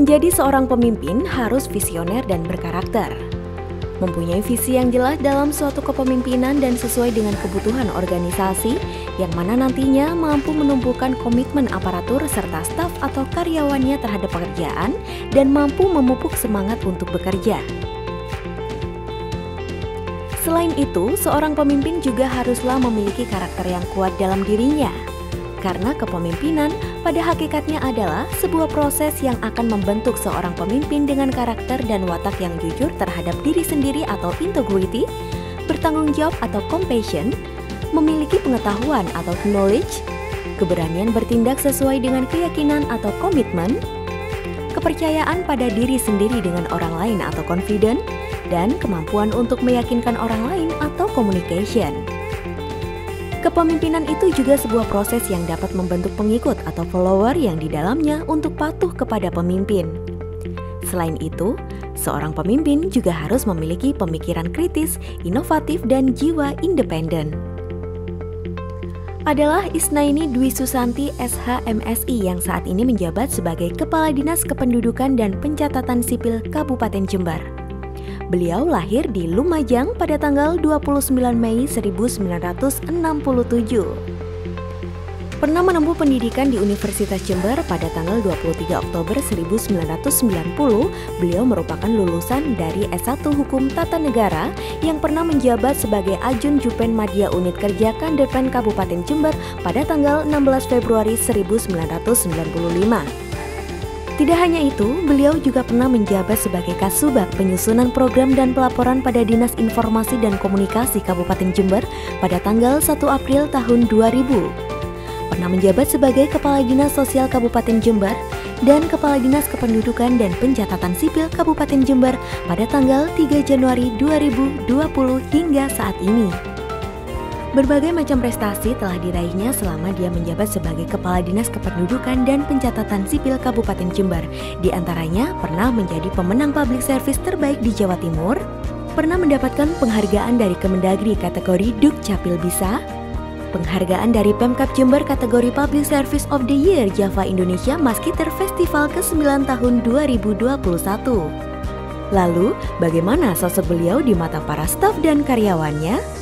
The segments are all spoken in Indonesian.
Menjadi seorang pemimpin harus visioner dan berkarakter. Mempunyai visi yang jelas dalam suatu kepemimpinan dan sesuai dengan kebutuhan organisasi, yang mana nantinya mampu menumbuhkan komitmen aparatur serta staf atau karyawannya terhadap pekerjaan dan mampu memupuk semangat untuk bekerja. Selain itu, seorang pemimpin juga haruslah memiliki karakter yang kuat dalam dirinya. Karena kepemimpinan pada hakikatnya adalah sebuah proses yang akan membentuk seorang pemimpin dengan karakter dan watak yang jujur terhadap diri sendiri atau integrity, bertanggung jawab atau compassion, memiliki pengetahuan atau knowledge, keberanian bertindak sesuai dengan keyakinan atau komitmen, kepercayaan pada diri sendiri dengan orang lain atau confident, dan kemampuan untuk meyakinkan orang lain atau communication. Kepemimpinan itu juga sebuah proses yang dapat membentuk pengikut atau follower yang di dalamnya untuk patuh kepada pemimpin. Selain itu, seorang pemimpin juga harus memiliki pemikiran kritis, inovatif, dan jiwa independen. Adalah Isnaini Dwi Susanti SH.MSI yang saat ini menjabat sebagai Kepala Dinas Kependudukan dan Pencatatan Sipil Kabupaten Jember. Beliau lahir di Lumajang pada tanggal 29 Mei 1967. Pernah menempuh pendidikan di Universitas Jember pada tanggal 23 Oktober 1990, beliau merupakan lulusan dari S1 Hukum Tata Negara yang pernah menjabat sebagai Ajun Jupen Madya Unit Kerja Kandepen Kabupaten Jember pada tanggal 16 Februari 1995. Tidak hanya itu, beliau juga pernah menjabat sebagai Kasubag Penyusunan Program dan Pelaporan pada Dinas Informasi dan Komunikasi Kabupaten Jember pada tanggal 1 April tahun 2000. Pernah menjabat sebagai Kepala Dinas Sosial Kabupaten Jember dan Kepala Dinas Kependudukan dan Pencatatan Sipil Kabupaten Jember pada tanggal 3 Januari 2020 hingga saat ini. Berbagai macam prestasi telah diraihnya selama dia menjabat sebagai Kepala Dinas Kependudukan dan Pencatatan Sipil Kabupaten Jember. Di antaranya pernah menjadi pemenang public service terbaik di Jawa Timur, pernah mendapatkan penghargaan dari Kemendagri kategori Dukcapil Bisa, penghargaan dari Pemkab Jember kategori Public Service of the Year Java Indonesia Maskiter Festival ke-9 tahun 2021. Lalu, bagaimana sosok beliau di mata para staf dan karyawannya?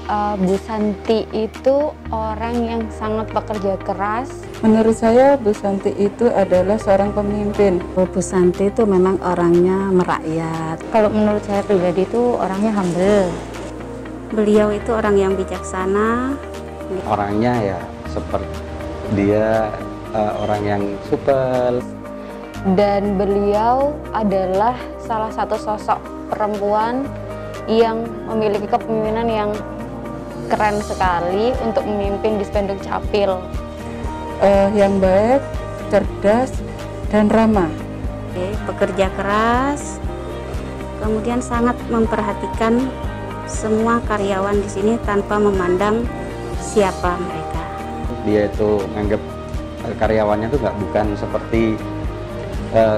Bu Santi itu orang yang sangat pekerja keras. Menurut saya Bu Santi itu adalah seorang pemimpin. Bu Santi itu memang orangnya merakyat. Kalau menurut saya pribadi itu orangnya humble. Beliau itu orang yang bijaksana. Orangnya ya seperti dia orang yang supel. Dan beliau adalah salah satu sosok perempuan yang memiliki kepemimpinan yang keren sekali untuk memimpin Dispenduk Capil. Yang baik, cerdas, dan ramah. Pekerja keras, kemudian sangat memperhatikan semua karyawan di sini tanpa memandang siapa mereka. Dia itu menganggap karyawannya tuh bukan seperti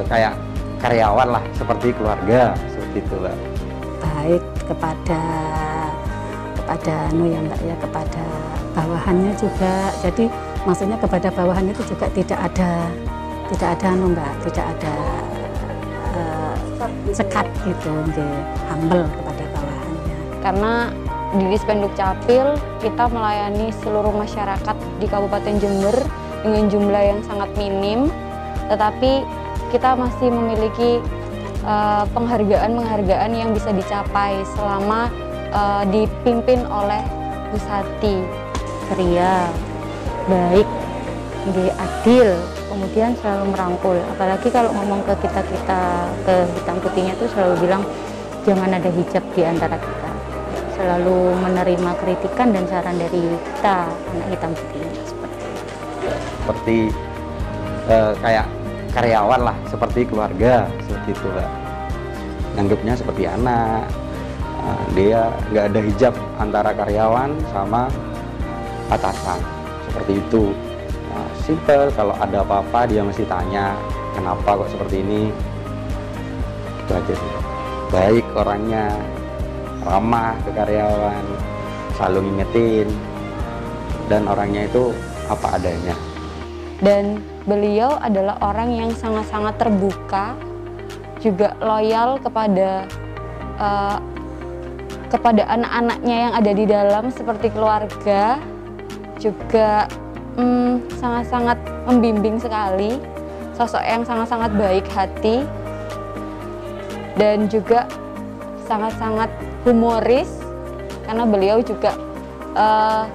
kayak karyawan lah, seperti keluarga, seperti itu lah. Baik kepada kepada bawahannya juga. Jadi maksudnya kepada bawahannya itu juga tidak ada sekat gitu, humble kepada bawahannya. Karena di Dispenduk Capil kita melayani seluruh masyarakat di Kabupaten Jember dengan jumlah yang sangat minim, tetapi kita masih memiliki penghargaan yang bisa dicapai selama dipimpin oleh Bu Santi. Ceria, baik, adil, kemudian selalu merangkul. Apalagi kalau ngomong ke kita ke hitam putihnya itu selalu bilang jangan ada hijab di antara kita. Selalu menerima kritikan dan saran dari kita anak hitam putihnya seperti kayak karyawan lah, seperti keluarga, seperti itu lah. Anggapnya seperti anak. Dia nggak ada hijab antara karyawan sama atasan, seperti itu. Simple, kalau ada apa-apa dia mesti tanya kenapa kok seperti ini. Itu aja sih. Baik orangnya, ramah ke karyawan, selalu ngingetin, dan orangnya itu apa adanya. Dan beliau adalah orang yang sangat-sangat terbuka, juga loyal kepada anak-anaknya yang ada di dalam seperti keluarga, juga sangat-sangat membimbing sekali, sosok yang sangat-sangat baik hati, dan juga sangat-sangat humoris, karena beliau juga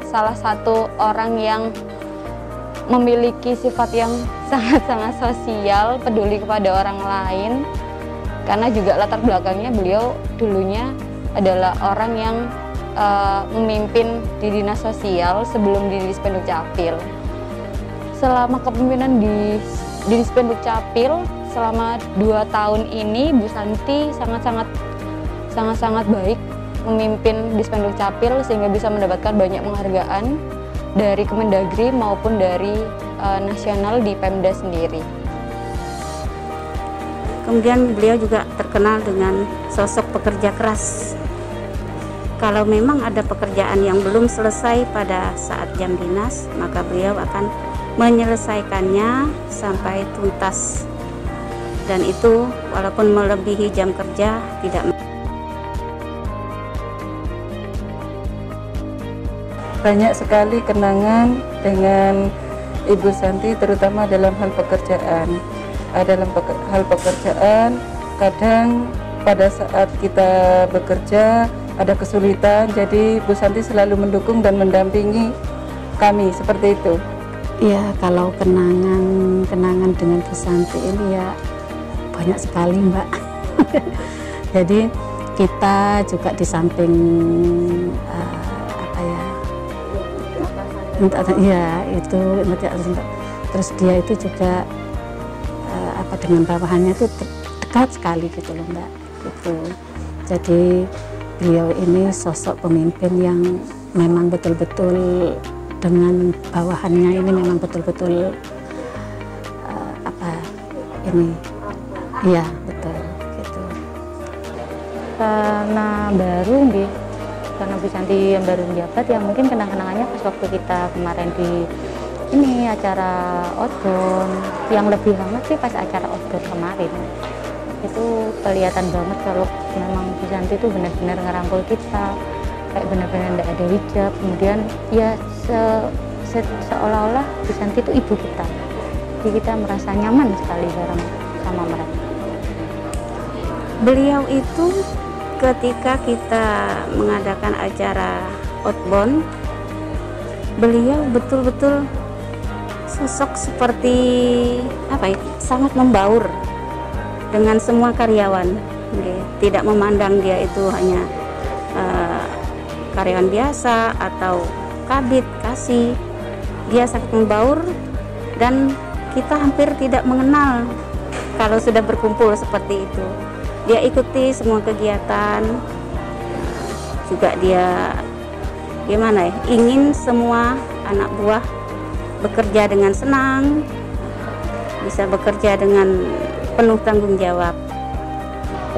salah satu orang yang memiliki sifat yang sangat-sangat sosial, peduli kepada orang lain, karena juga latar belakangnya beliau dulunya adalah orang yang memimpin di dinas sosial sebelum di Dispenduk Capil. Selama kepemimpinan di Dispenduk Capil selama 2 tahun ini, Bu Santi sangat-sangat baik memimpin Dispenduk Capil sehingga bisa mendapatkan banyak penghargaan dari Kemendagri maupun dari nasional di Pemda sendiri. Kemudian beliau juga terkenal dengan sosok pekerja keras. Kalau memang ada pekerjaan yang belum selesai pada saat jam dinas, maka beliau akan menyelesaikannya sampai tuntas. Dan itu walaupun melebihi jam kerja tidak. Banyak sekali kenangan dengan Ibu Santi, terutama dalam hal pekerjaan. Dalam hal pekerjaan, kadang pada saat kita bekerja ada kesulitan, jadi Bu Santi selalu mendukung dan mendampingi kami, seperti itu. Ya, kalau kenangan dengan Bu Santi ini ya banyak sekali, Mbak. Jadi kita juga di samping terus dia itu juga dengan bawahannya itu dekat sekali gitu loh, Mbak, gitu. Jadi beliau ini sosok pemimpin yang memang betul-betul dengan bawahannya ini memang betul-betul iya betul gitu. Karena baru nih, karena Bu Santi yang baru menjabat, ya mungkin kenang-kenangannya pas waktu kita kemarin di ini acara outbound, yang lebih banget sih pas acara outbound kemarin. Itu kelihatan banget kalau memang Bu Santi itu benar-benar ngerangkul kita, kayak benar-benar tidak ada hijab. Kemudian ya seolah-olah Bu Santi itu ibu kita, jadi kita merasa nyaman sekali bareng sama mereka. Beliau itu ketika kita mengadakan acara outbound, beliau betul-betul sosok seperti sangat membaur dengan semua karyawan. Tidak memandang dia itu hanya karyawan biasa atau kabit, kasih. Dia sangat membaur dan kita hampir tidak mengenal kalau sudah berkumpul seperti itu. Dia ikuti semua kegiatan, juga dia ingin semua anak buah bekerja dengan senang, bisa bekerja dengan penuh tanggung jawab.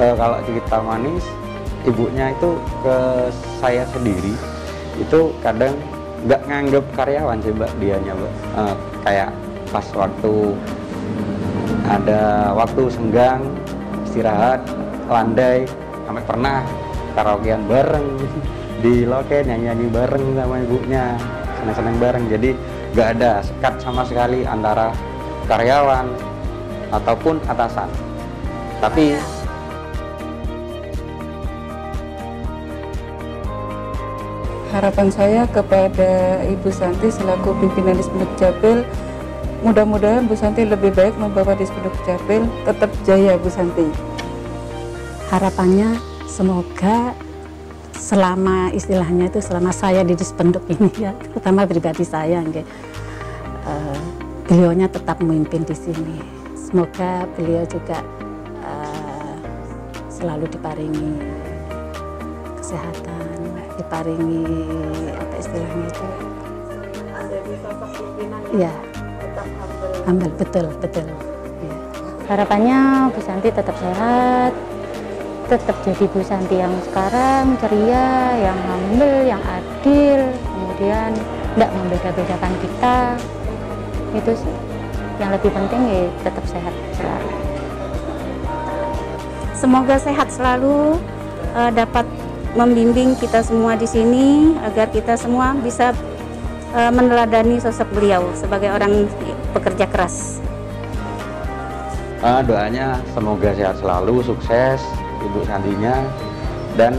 Kalau cerita manis, ibunya itu ke saya sendiri itu kadang nggak nganggep karyawan sih, Mbak, dianya, Mbak. Kayak pas waktu ada waktu senggang istirahat landai, sampai pernah karaokean bareng di loket, nyanyi bareng sama ibunya, seneng-seneng bareng. Jadi nggak ada sekat sama sekali antara karyawan ataupun atasan. Tapi harapan saya kepada Ibu Santi selaku pimpinan Dispenduk Capil, mudah-mudahan Bu Santi lebih baik membawa Dispenduk Capil. Tetap jaya Bu Santi. Harapannya semoga selama istilahnya itu selama saya di Dispenduk ini ya, terutama pribadi saya, beliaunya tetap memimpin di sini. Semoga beliau juga selalu diparingi kesehatan, diparingi apa istilahnya itu. Jadi sosok pimpinan ya, tetap humble, betul. Ya. Harapannya Bu Santi tetap sehat, tetap jadi Bu Santi yang sekarang ceria, yang humble, yang adil, kemudian tidak membeda-bedakan kita. Itu sih. yang lebih penting ya tetap sehat selalu. Semoga sehat selalu, dapat membimbing kita semua di sini agar kita semua bisa meneladani sosok beliau sebagai orang pekerja keras. Doanya semoga sehat selalu, sukses Ibu Santinya, dan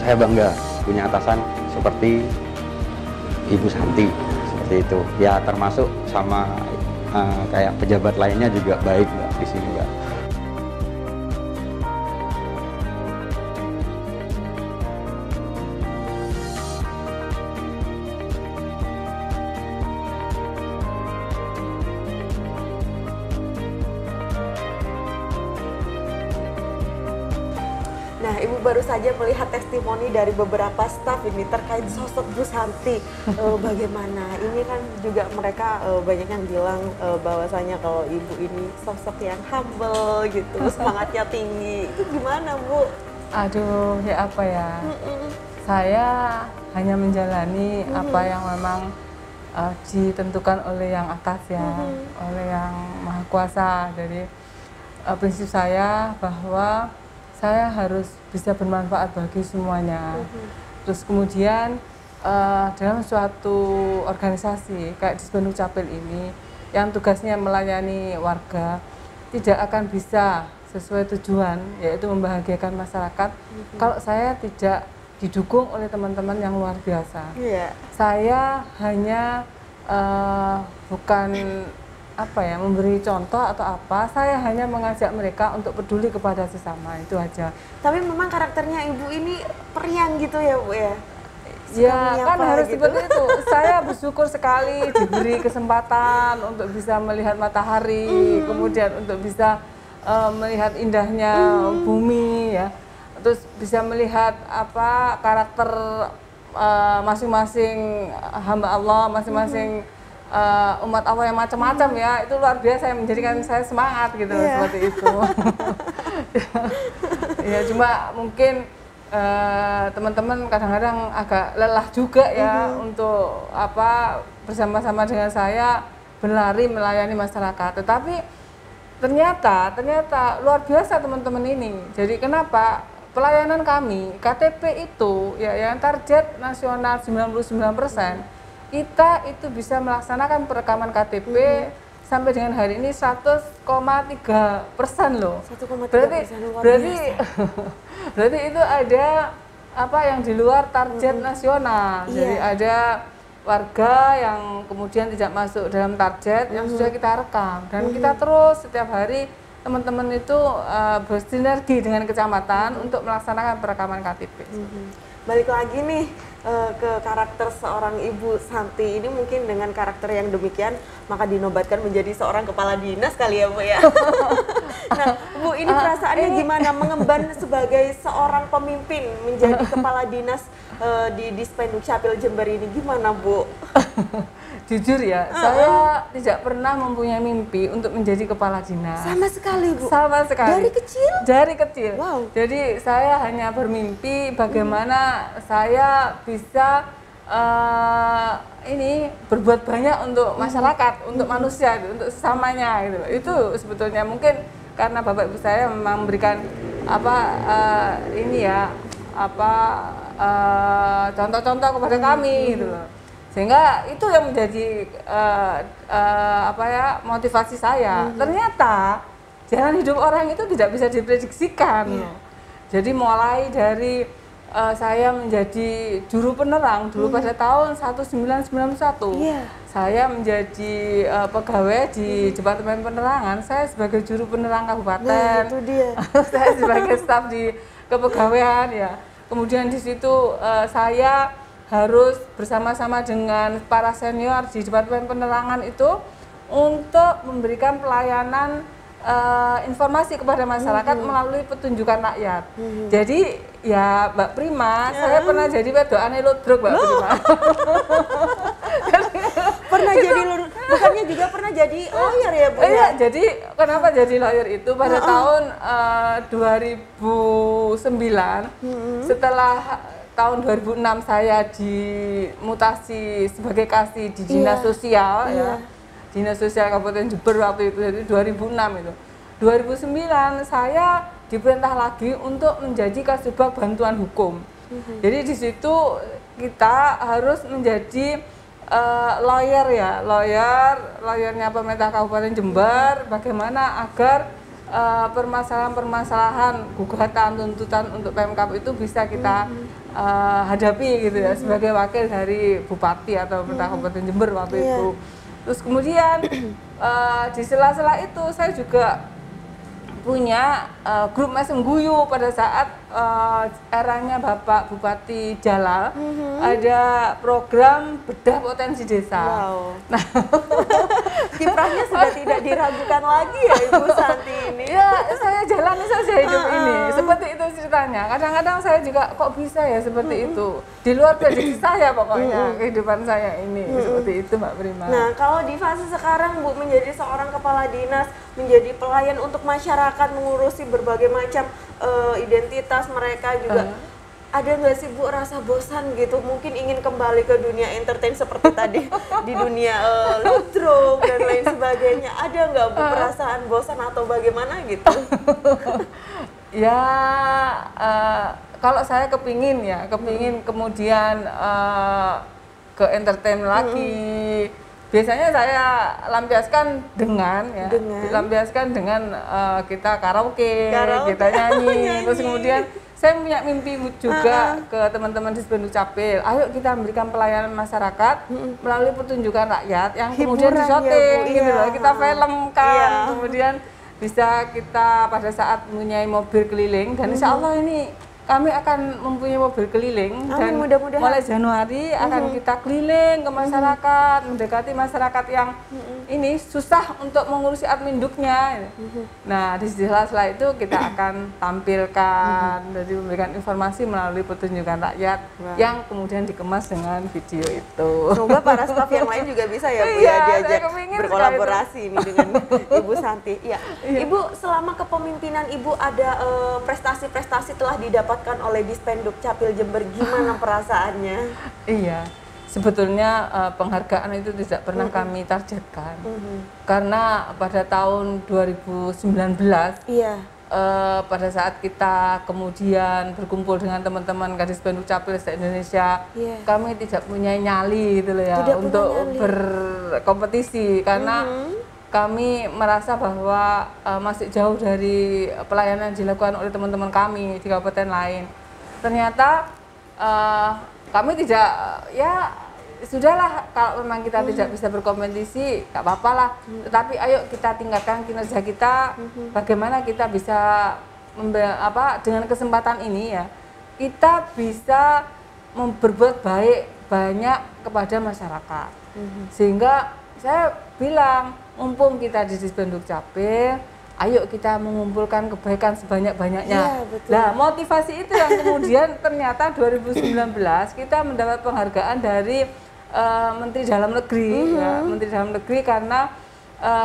saya bangga punya atasan seperti Ibu Santi, seperti itu. Ya termasuk sama kayak pejabat lainnya juga baik Mbak di sini Mbak. Nah, Ibu baru saja melihat testimoni dari beberapa staf ini terkait sosok Bu Santi. Bagaimana? Ini kan juga mereka banyak yang bilang bahwasanya kalau Ibu ini sosok yang humble gitu, semangatnya tinggi. Itu gimana, Bu? Aduh, ya apa ya? Saya hanya menjalani apa yang memang ditentukan oleh yang atas ya, oleh yang Maha Kuasa. Jadi prinsip saya bahwa saya harus bisa bermanfaat bagi semuanya. Terus kemudian dalam suatu organisasi kayak Disbanduk Capil ini yang tugasnya melayani warga tidak akan bisa sesuai tujuan, yaitu membahagiakan masyarakat, kalau saya tidak didukung oleh teman-teman yang luar biasa. Saya hanya bukan memberi contoh atau apa, saya hanya mengajak mereka untuk peduli kepada sesama, itu aja. Tapi memang karakternya Ibu ini periang gitu ya, Bu ya? Ya kan harus gitu. Seperti itu. Saya bersyukur sekali diberi kesempatan untuk bisa melihat matahari, kemudian untuk bisa melihat indahnya bumi ya. Terus bisa melihat apa karakter masing-masing hamba Allah, masing-masing umat Allah yang macam-macam ya, itu luar biasa yang menjadikan saya semangat gitu seperti itu. Ya cuma mungkin teman-teman kadang-kadang agak lelah juga ya untuk bersama-sama dengan saya berlari melayani masyarakat. Tetapi ternyata luar biasa teman-teman ini. Jadi kenapa pelayanan kami KTP itu ya yang target nasional 99%. Kita itu bisa melaksanakan perekaman KTP sampai dengan hari ini 100,3% loh. 1,3% berarti itu ada yang di luar target nasional. Jadi ada warga yang kemudian tidak masuk dalam target yang sudah kita rekam, dan kita terus setiap hari teman-teman itu bersinergi dengan kecamatan untuk melaksanakan perekaman KTP. Balik lagi nih ke karakter seorang Ibu Santi ini, mungkin dengan karakter yang demikian maka dinobatkan menjadi seorang kepala dinas kali ya, Bu ya. Nah, Bu, ini perasaannya gimana mengemban sebagai seorang pemimpin menjadi kepala dinas di Disbanduk Capil Jember ini, gimana, Bu? Jujur ya, saya tidak pernah mempunyai mimpi untuk menjadi kepala dinas. Sama sekali, Bu? Sama sekali. Dari kecil? Dari kecil. Wow. Jadi saya hanya bermimpi bagaimana saya bisa berbuat banyak untuk masyarakat, untuk manusia, untuk sesamanya gitu. Itu sebetulnya mungkin karena Bapak Ibu saya memang memberikan contoh-contoh kepada kami gitu loh. Sehingga itu yang menjadi motivasi saya. Ternyata jalan hidup orang itu tidak bisa diprediksikan. Jadi mulai dari saya menjadi juru penerang dulu pada tahun 1991. Saya menjadi pegawai di Departemen Penerangan. Saya sebagai juru penerang kabupaten. Itu dia. Saya sebagai staf di kepegawaian ya. Kemudian di situ saya harus bersama-sama dengan para senior di Departemen Penerangan itu untuk memberikan pelayanan informasi kepada masyarakat melalui petunjukan rakyat. Jadi ya Mbak Prima, saya pernah jadi wedoane ludruk Mbak Prima. Pernah jadi bukannya juga pernah jadi lawyer ya, Bu? Iya, jadi kenapa jadi lawyer itu pada tahun 2009 setelah tahun 2006 saya dimutasi sebagai kasih di dinas sosial ya. Dinas Sosial Kabupaten Jember waktu itu, jadi 2006 itu. 2009 saya diperintah lagi untuk menjadi Kasubag Bantuan Hukum. Jadi di situ kita harus menjadi lawyernya pemerintah Kabupaten Jember, bagaimana agar permasalahan-permasalahan gugatan tuntutan untuk Pemkab itu bisa kita hadapi gitu ya, sebagai wakil dari Bupati atau pemerintah Kabupaten Jember waktu itu. Terus kemudian di sela-sela itu saya juga punya grup Mesem Guyu pada saat eranya Bapak Bupati Jalal, ada program bedah potensi desa. Wow. Nah, Kiprahnya sudah tidak diragukan lagi ya Ibu Santi ini. ya saya jalani saja hidup ini, seperti itu ceritanya. Kadang-kadang saya juga kok bisa ya seperti itu, di luar prediksi saya pokoknya kehidupan saya ini seperti itu Mbak Prima. Nah, kalau di fase sekarang Bu menjadi seorang kepala dinas, menjadi pelayan untuk masyarakat, mengurusi berbagai macam identitas mereka juga, ada nggak sih Bu rasa bosan gitu, mungkin ingin kembali ke dunia entertain seperti tadi di dunia ludruk dan lain sebagainya, ada nggak Bu perasaan bosan atau bagaimana gitu? Ya kalau saya kepingin kemudian ke entertain lagi. Biasanya saya lampiaskan dengan kita karaoke, kita nyanyi. Terus kemudian saya punya mimpi juga ke teman-teman di Dispenduk Capil. Ayo kita memberikan pelayanan masyarakat melalui pertunjukan rakyat yang kemudian disyuting gitu loh. Kita filmkan, kemudian bisa kita pada saat mempunyai mobil keliling, dan insya Allah ini kami akan mempunyai mobil keliling. Dan mulai Januari akan kita keliling ke masyarakat, mendekati masyarakat yang ini susah untuk mengurusi adminduknya. Nah, di sela-sela itu kita akan tampilkan, jadi memberikan informasi melalui pertunjukan rakyat yang kemudian dikemas dengan video itu. Semoga para staf yang lain juga bisa ya Bu ya diajak berkolaborasi ini dengan Ibu Santi. Ya, Ibu selama kepemimpinan Ibu ada prestasi-prestasi telah didapat oleh Dispenduk Capil Jember, gimana perasaannya? Iya, sebetulnya penghargaan itu tidak pernah kami targetkan, karena pada tahun 2019 pada saat kita kemudian berkumpul dengan teman-teman Kadispenduk Capil se-Indonesia, kami tidak punya nyali gitu loh ya, untuk berkompetisi, karena kami merasa bahwa masih jauh dari pelayanan yang dilakukan oleh teman-teman kami di kabupaten lain. Ternyata kami tidak, ya sudahlah kalau memang kita tidak bisa berkompetisi, nggak apa-apa lah. Tetapi ayo kita tingkatkan kinerja kita, bagaimana kita bisa dengan kesempatan ini ya, kita bisa berbuat baik banyak kepada masyarakat. Sehingga saya bilang, mumpung kita di Dispenduk Capil, ayo kita mengumpulkan kebaikan sebanyak-banyaknya. Nah, motivasi itu yang kemudian ternyata 2019 kita mendapat penghargaan dari Menteri Dalam Negeri, Menteri Dalam Negeri, karena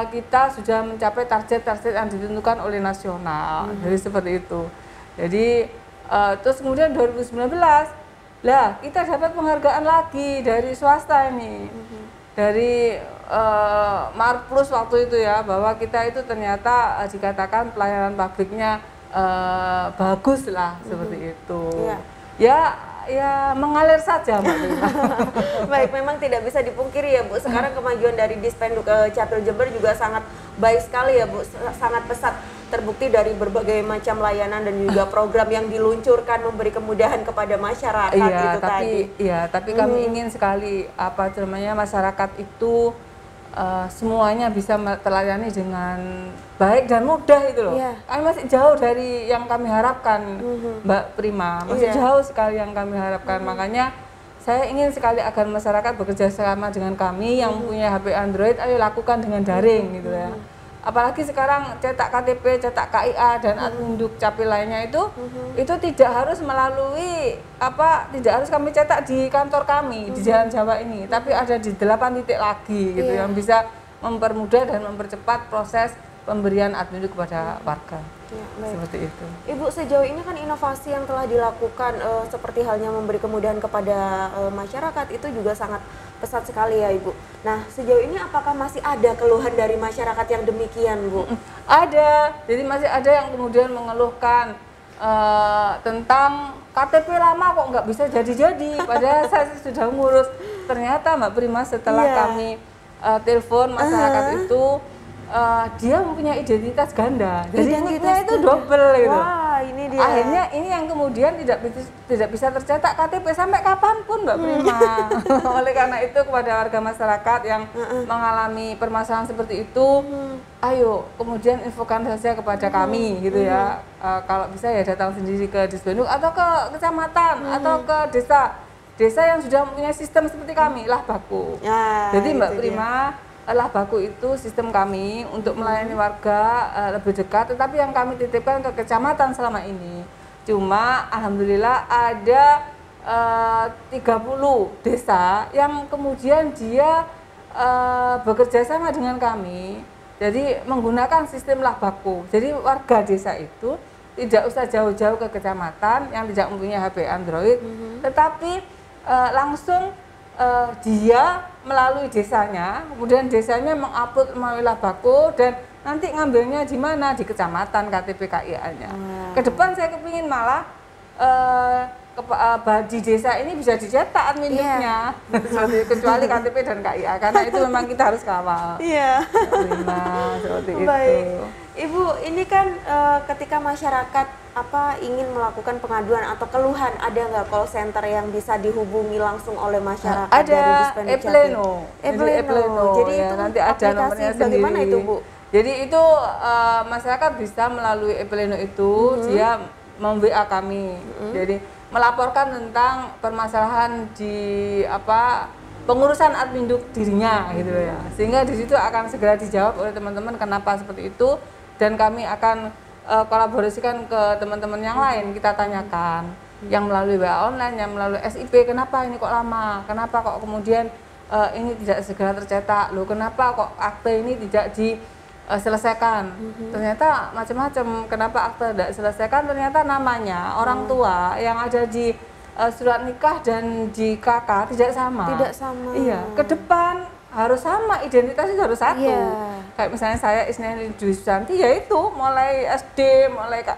kita sudah mencapai target-target yang ditentukan oleh nasional. Jadi seperti itu. Jadi terus kemudian 2019 lah kita dapat penghargaan lagi dari swasta ini. Dari Marplus waktu itu ya, bahwa kita itu ternyata dikatakan pelayanan publiknya bagus lah, seperti itu. Ya mengalir saja Mbak Prima. Baik, memang tidak bisa dipungkiri ya Bu, sekarang kemajuan dari Dispenduk Capil Jember juga sangat baik sekali ya Bu, sangat pesat, terbukti dari berbagai macam layanan dan juga program yang diluncurkan memberi kemudahan kepada masyarakat itu tadi. Iya, tapi kami ingin sekali masyarakat itu semuanya bisa terlayani dengan baik dan mudah itu loh. Kami masih jauh dari yang kami harapkan, Mbak Prima, masih jauh sekali yang kami harapkan. Makanya saya ingin sekali agar masyarakat bekerja sama dengan kami yang punya HP Android, ayo lakukan dengan daring gitu ya. Apalagi sekarang cetak KTP, cetak KIA dan adminduk capil lainnya itu tidak harus melalui tidak harus kami cetak di kantor kami di Jalan Jawa ini, tapi ada di 8 titik lagi gitu yang bisa mempermudah dan mempercepat proses pemberian adminduk kepada warga. Ya, baik. Seperti itu. Ibu, sejauh ini kan inovasi yang telah dilakukan seperti halnya memberi kemudahan kepada masyarakat itu juga sangat pesat sekali ya Ibu. Nah, sejauh ini apakah masih ada keluhan dari masyarakat yang demikian, Bu? Ada, jadi masih ada yang kemudian mengeluhkan tentang KTP lama kok nggak bisa jadi-jadi, padahal saya sudah ngurus. Ternyata Mbak Prima setelah kami telepon masyarakat itu, dia mempunyai identitas ganda, jadi identitasnya itu double gitu. Wah, ini dia. Akhirnya ini yang kemudian tidak bisa tercetak KTP sampai kapanpun Mbak Prima. Oleh karena itu kepada warga masyarakat yang mengalami permasalahan seperti itu, ayo kemudian infokan saja kepada kami gitu ya. Kalau bisa ya datang sendiri ke Disbanduk atau ke kecamatan atau ke desa yang sudah mempunyai sistem seperti kami, Lah Baku. Ya, jadi Mbak Prima, Lah Baku itu sistem kami untuk melayani warga lebih dekat, tetapi yang kami titipkan ke kecamatan selama ini. Cuma alhamdulillah ada 30 desa yang kemudian dia bekerja sama dengan kami. Jadi menggunakan sistem Lah Baku. Jadi warga desa itu tidak usah jauh-jauh ke kecamatan yang tidak mempunyai HP Android, tetapi langsung dia melalui desanya, kemudian desanya mengupload melalui Lah Baku dan nanti ngambilnya di mana? Di kecamatan KTP KIA-nya. Ke depan saya kepingin malah di desa ini bisa dicetak adminduknya, kecuali KTP dan KIA, karena itu memang kita harus kawal. Iya. Seperti Baik. itu. Ibu, ini kan ketika masyarakat ingin melakukan pengaduan atau keluhan, ada nggak call center yang bisa dihubungi langsung oleh masyarakat? Ada dari Disbanduk e-pleno. Jadi ya, itu nanti ada nomornya bagaimana sendiri. itu, Bu? Jadi itu masyarakat bisa melalui e-pleno itu dia mem-WA kami. Jadi melaporkan tentang permasalahan di pengurusan adminduk dirinya gitu ya. Sehingga di situ akan segera dijawab oleh teman-teman kenapa seperti itu, dan kami akan kolaborasikan ke teman-teman yang lain, kita tanyakan yang melalui WA online, yang melalui SIP, kenapa ini kok lama, kenapa kok kemudian ini tidak segera tercetak, loh kenapa kok akte ini tidak diselesaikan. Ternyata macam-macam, kenapa akte tidak diselesaikan, ternyata namanya orang tua yang ada di surat nikah dan di KK tidak sama. Tidak sama. Iya, ke depan harus sama, identitasnya harus satu. Iya. Kayak misalnya saya Isneni Dwi Susanti, ya itu mulai SD,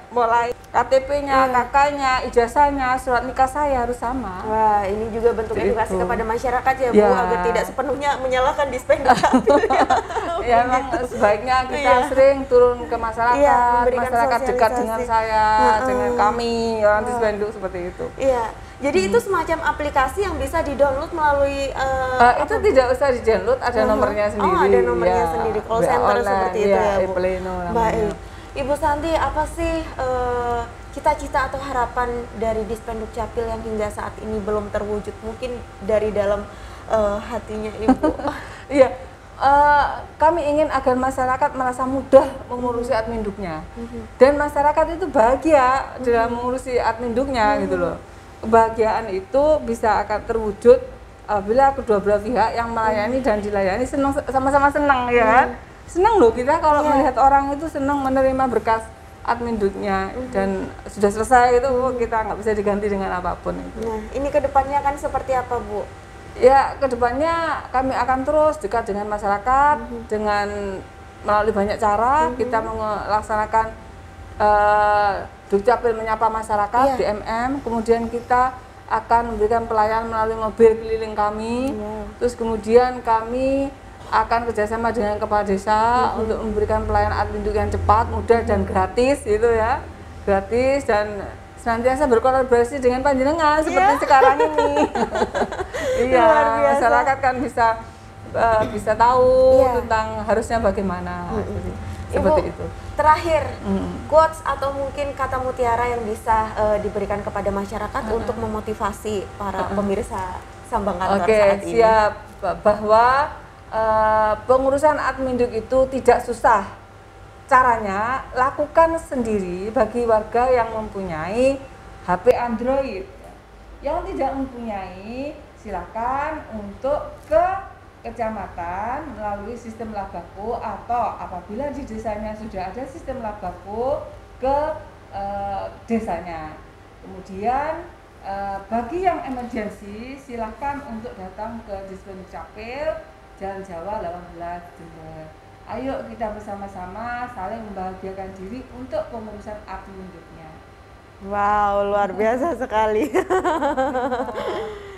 mulai KTP-nya, KK-nya, ijazahnya, surat nikah saya harus sama. Wah, ini juga bentuk edukasi kepada masyarakat ya, Bu, Ya. agar tidak sepenuhnya menyalahkan Disbanduk Capil ya. Ya memang sebaiknya kita sering turun ke masyarakat, Iya, masyarakat dekat dengan saya, dengan kami, orang Disbanduk seperti itu. Iya. Jadi itu semacam aplikasi yang bisa di-download melalui itu tidak usah di-download, ada nomornya sendiri. Oh, ada nomornya ya, sendiri, call center online, seperti itu ya, Bu. e-pleno namanya. Baik. Ibu Santi, apa sih cita-cita atau harapan dari Disbanduk Capil yang hingga saat ini belum terwujud? Mungkin dari dalam hatinya Ibu. Iya, kami ingin agar masyarakat merasa mudah mengurusi adminduknya, dan masyarakat itu bahagia dalam mengurusi adminduknya gitu loh. Kebahagiaan itu bisa akan terwujud apabila kedua belah pihak yang melayani dan dilayani sama-sama senang, ya kan? Senang loh kita kalau melihat orang itu senang menerima berkas adminduknya dan sudah selesai itu, kita nggak bisa diganti dengan apapun itu. Nah, ini kedepannya kan seperti apa, Bu? Ya, kedepannya kami akan terus dekat dengan masyarakat dengan melalui banyak cara. Kita melaksanakan Dukcapil menyapa masyarakat DMM, kemudian kita akan memberikan pelayanan melalui mobil keliling kami. Terus kemudian kami akan kerjasama dengan kepala desa untuk memberikan pelayanan adminduk yang cepat, mudah dan gratis gitu ya, gratis dan senantiasa berkolaborasi dengan panjenengan seperti sekarang ini. Iya, masyarakat kan bisa tahu tentang harusnya bagaimana. Seperti Ibu, itu. Terakhir, quotes atau mungkin kata mutiara yang bisa diberikan kepada masyarakat untuk memotivasi para pemirsa Sambang Kantor saat ini. Siap. Bahwa pengurusan adminduk itu tidak susah. Caranya lakukan sendiri bagi warga yang mempunyai HP Android. Yang tidak mempunyai, silakan untuk ke kecamatan melalui sistem Labako, atau apabila di desanya sudah ada sistem Labako ke desanya. Kemudian bagi yang emergensi silahkan untuk datang ke Dispenduk Capil Jalan Jawa 18 Jember. Ayo kita bersama-sama saling membahagiakan diri untuk pengurusan Apinduknya. Wow, luar biasa sekali.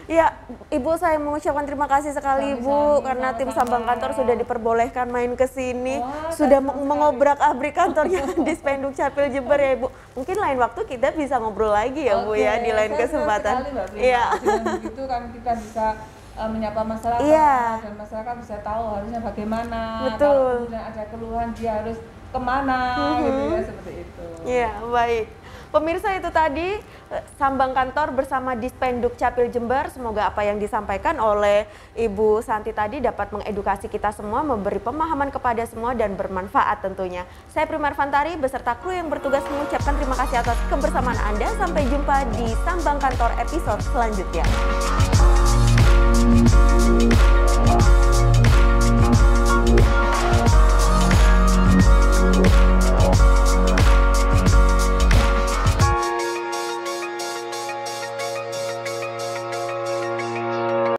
Ya, Ibu, saya mengucapkan terima kasih sekali Ibu karena tim Sambang Kantor sudah diperbolehkan main ke sini, sudah mengobrak-abrik kantornya Dispenduk Capil Jember ya Ibu. Mungkin lain waktu kita bisa ngobrol lagi ya Bu ya di lain kesempatan. Iya. Dengan begitu kan kita bisa menyapa masyarakat, dan masyarakat bisa tahu harusnya bagaimana. Betul. Kalau kemudian ada keluhan dia harus kemana gitu ya, seperti itu. Iya, baik. Pemirsa, itu tadi Sambang Kantor bersama Dispenduk Capil Jember. Semoga apa yang disampaikan oleh Ibu Santi tadi dapat mengedukasi kita semua, memberi pemahaman kepada semua dan bermanfaat tentunya. Saya Prima Arfantari beserta kru yang bertugas mengucapkan terima kasih atas kebersamaan Anda. Sampai jumpa di Sambang Kantor episode selanjutnya.